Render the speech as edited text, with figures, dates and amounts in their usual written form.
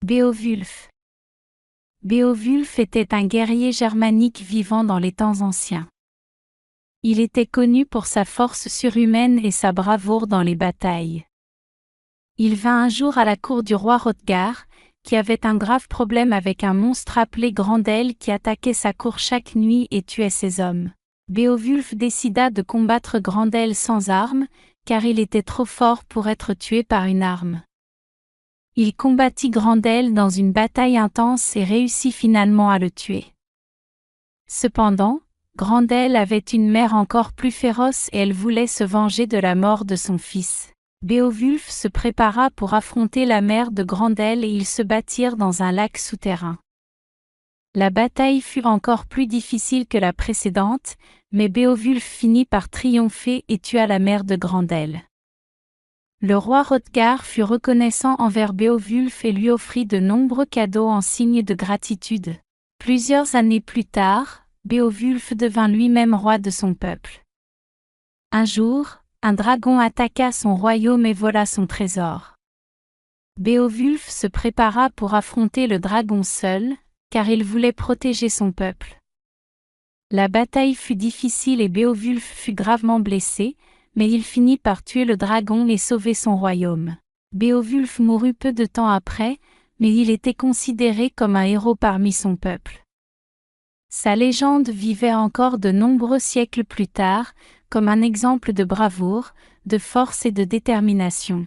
Béowulf. Béowulf était un guerrier germanique vivant dans les temps anciens. Il était connu pour sa force surhumaine et sa bravoure dans les batailles. Il vint un jour à la cour du roi Hrothgar, qui avait un grave problème avec un monstre appelé Grendel qui attaquait sa cour chaque nuit et tuait ses hommes. Béowulf décida de combattre Grendel sans armes, car il était trop fort pour être tué par une arme. Il combattit Grendel dans une bataille intense et réussit finalement à le tuer. Cependant, Grendel avait une mère encore plus féroce et elle voulait se venger de la mort de son fils. Béowulf se prépara pour affronter la mère de Grendel et ils se battirent dans un lac souterrain. La bataille fut encore plus difficile que la précédente, mais Béowulf finit par triompher et tua la mère de Grendel. Le roi Hrothgar fut reconnaissant envers Béowulf et lui offrit de nombreux cadeaux en signe de gratitude. Plusieurs années plus tard, Béowulf devint lui-même roi de son peuple. Un jour, un dragon attaqua son royaume et vola son trésor. Béowulf se prépara pour affronter le dragon seul, car il voulait protéger son peuple. La bataille fut difficile et Béowulf fut gravement blessé, mais il finit par tuer le dragon et sauver son royaume. Béowulf mourut peu de temps après, mais il était considéré comme un héros parmi son peuple. Sa légende vivait encore de nombreux siècles plus tard, comme un exemple de bravoure, de force et de détermination.